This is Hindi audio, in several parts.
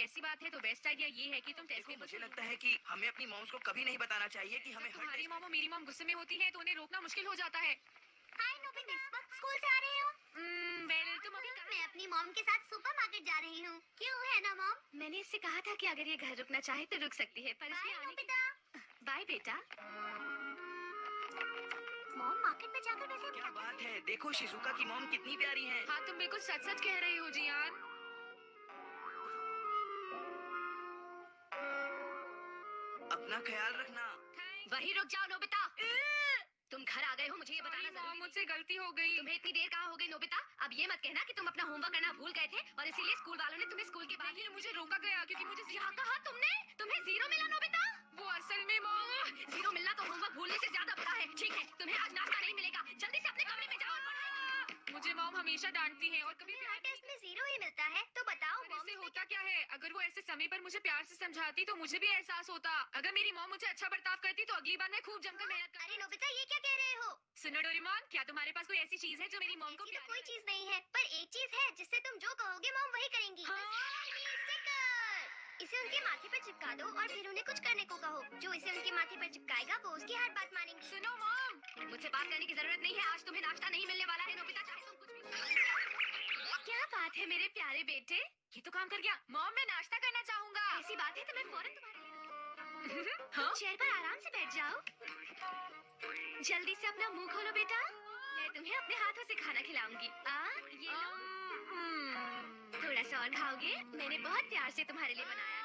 ऐसी बात है तो बेस्ट आइडिया ये है कि तुम टेस्ट में। मुझे लगता है कि हमें अपनी मॉम्स को कभी नहीं बताना चाहिए कि हमें तुम्हारी मॉम और मेरी मॉम गुस्से में होती है तो उन्हें रोकना मुश्किल हो जाता है। हाय नोबिता, इस वक्त स्कूल से आ रहे हो? वेल तुम अभी मैं अपनी मॉम के साथ सुपरमार्केट जा रही हूँ। क्यों, है ना मॉम? मैंने इससे कहा था कि अगर ये घर रुकना चाहे तो रुक सकती है, पर इसमें बाय आने की। नोबिता। बाय बेटा। मॉम मार्केट में जाकर वैसे क्या बात है, देखो शिजुका की मॉम कितनी प्यारी है। हाँ तुम बिल्कुल सच सच कह रही हो जियान। अपना ख्याल रखना। वही रुक जाओ नोबिता। तुम घर आ गए हो, मुझे ये बताना जरूरी नहीं। मुझसे गलती हो गई। तुम्हें इतनी देर कहाँ हो गई नोबिता? अब ये मत कहना कि तुम अपना होमवर्क करना भूल गए थे और इसीलिए स्कूल वालों ने तुम्हें स्कूल के बाद ही मुझे रोका गया क्योंकि मुझे क्या कहा तुमने? तुम्हें 0 मिला नोबिता? वो असल में मॉम 0 मिलना तो होमवर्क भूलने से ज्यादा बड़ा है। ठीक है, तुम्हें आज नाश्ता नहीं मिलेगा। जल्दी से अपने कमरे में जाओ और पढ़ाई करो। मुझे मॉम हमेशा डांटती है और कभी हर टेस्ट में 0 ही मिलता है, तो बताओ मॉम ऐसे होता क्या है? अगर वो ऐसे समय पर मुझे प्यार से समझाती तो मुझे भी एहसास होता। अगर मेरी मॉम मुझे अच्छा बर्ताव करती तो अगली बार मैं खूब जमकर मेहनत करती। अरे नोबिता, ये क्या कह रहे हो? सुनो डोरेमोन, क्या तुम्हारे पास कोई ऐसी चीज है जो मेरी मॉम को ऐसी तो कोई चीज नहीं है, पर एक चीज है जिससे तुम जो कहोगे मॉम वही करेंगी। हाँ? स्टिकर। इसे उनके माथे पर चिपका दो और फिर उन्हें कुछ करने को कहो। जो इसे उनके माथे पर चिपकाएगा वो उसकी हर बात मानेंगे। सुनो मॉम, मुझसे बात करने की जरूरत नहीं है। आज तुम्हें नाश्ता नहीं मिलने वाला है नोबिता, चाहे तुम कुछ भी। क्या बात है मेरे प्यारे बेटे, ये तो काम कर गया। मॉम मैं नाश्ता करना चाहूंगा। ऐसी बात है तो मैं फौरन तुम्हारे हाँ? चेयर पर आराम से बैठ जाओ। जल्दी से अपना मुंह खोलो बेटा, मैं तुम्हें अपने हाथों से खाना खिलाऊंगी। ये लो। थोड़ा सा और खाओगे? मैंने बहुत प्यार से तुम्हारे लिए बनाया है।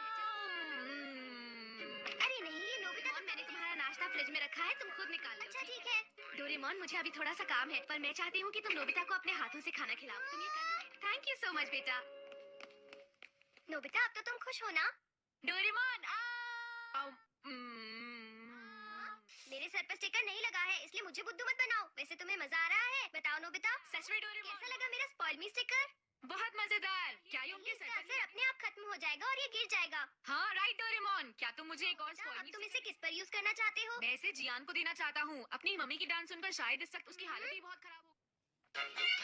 अरे नहीं, ये नोबिता। मॉम मैंने तुम्हारा नाश्ता फ्रिज में रखा है, तुम खुद निकाल लो। अच्छा ठीक है। डोरेमोन मुझे अभी थोड़ा सा काम है, पर मैं चाहती हूँ कि तुम नोबिता को अपने हाथों से खाना खिलाओ। तुम ये कर। थैंक यू सो मच बेटा। नोबिता, अब तो तुम खुश हो ना? डोरेमोन मेरे सर पर स्टिकर नहीं लगा है, इसलिए मुझे बुद्धू मत बनाओ। वैसे तुम्हें मजा आ रहा है? बताओ नोबिता। सच में डोरेमोन कैसा लगा मेरा स्पॉइल मी स्टिकर? बहुत मजेदार। क्या ये उनके इसका सर असर अपने आप खत्म हो जाएगा और ये गिर जाएगा। हाँ राइट डोरेमोन, क्या तुम मुझे एक और अब तुम इसे किस पर यूज करना चाहते हो? मैं इसे जियान को देना चाहता हूँ। अपनी मम्मी की डांस सुनकर शायद इस वक्त उसकी हालत भी बहुत खराब हो।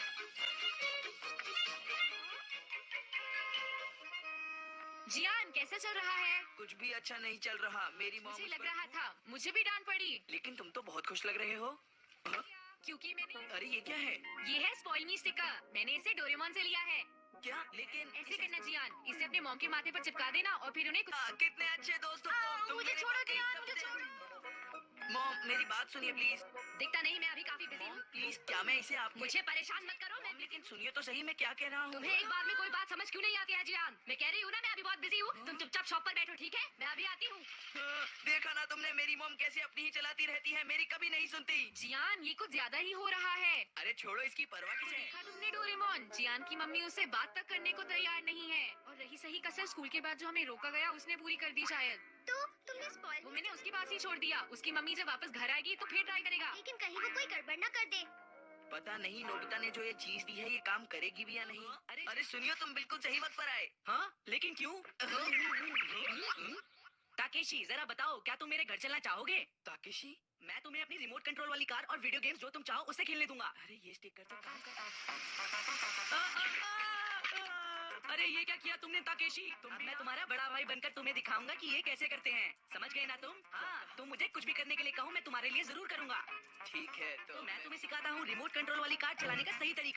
जियान कैसा चल रहा है? कुछ भी अच्छा नहीं चल रहा। मेरी मॉम मुझे लग रहा था मुझे भी डांट पड़ी। लेकिन तुम तो बहुत खुश लग रहे हो। हाँ? क्योंकि मैंने अरे ये क्या है? ये है स्पॉइल मी स्टिकर। मैंने इसे डोरेमोन से लिया है। क्या? लेकिन ऐसे करना जियान, इसे अपने मॉम के माथे पर चिपका देना और फिर उन्हें कितने अच्छे दोस्त हो तुम। मुझे मेरे छोड़ो बाकी जियान, सब मुझे से- छोड़ो। मॉम मेरी बात सुनिए प्लीज। दिखता नहीं मैं अभी काफी बिजी हूँ। प्लीज क्या मैं इसे आप मुझे परेशान मत करो। मैं लेकिन सुनिए तो सही, मैं क्या कह रहा हूँ। तुम्हें एक बार में कोई बात समझ क्यों नहीं आती है जियान? मैं कह रही हूँ ना मैं अभी बहुत बिजी हूँ। तुम चुपचाप शॉप पर बैठो, ठीक है? मैं अभी आती हूँ। देखा ना तुमने, मेरी मॉम कैसे अपनी ही चलाती रहती है, मेरी कभी नहीं सुनती। जियान ये कुछ ज्यादा ही हो रहा है। अरे छोड़ो, इसकी परवाह किसे। देखा तुमने डोरेमोन, जियान की मम्मी उससे बात तक करने को तैयार नहीं है। और रही सही कसर स्कूल के बाद जो हमें रोका गया उसने पूरी कर दी शायद। तो तुमने स्पॉइल वो मैंने उसके पास ही छोड़ दिया। उसकी मम्मी जब वापस घर आएगी तो फिर ट्राई करेगा। लेकिन कहीं वो कोई गड़बड़ ना कर दे। पता नहीं नोबिता ने जो ये चीज दी है ये काम करेगी भी या नहीं। अरे सुनियो, तुम बिल्कुल सही वक्त पर आए। हाँ लेकिन क्यों? ताकेशी जरा बताओ, क्या तुम मेरे घर चलना चाहोगे? ताकेशी? मैं तुम्हें अपनी रिमोट कंट्रोल वाली कार और वीडियो गेम्स जो तुम चाहो उससे खेलने दूंगा। अरे ये स्टिकर तो काम कर। अरे ये क्या किया तुमने ताकेशी? अब मैं तुम्हारा बड़ा भाई बनकर तुम्हें दिखाऊंगा कि ये कैसे करते हैं। समझ गए ना तुम? हाँ, तुम मुझे कुछ भी करने के लिए कहो मैं तुम्हारे लिए जरूर करूंगा। ठीक है तो मैं तुम्हें सिखाता हूँ रिमोट कंट्रोल वाली कार चलाने का सही तरीका।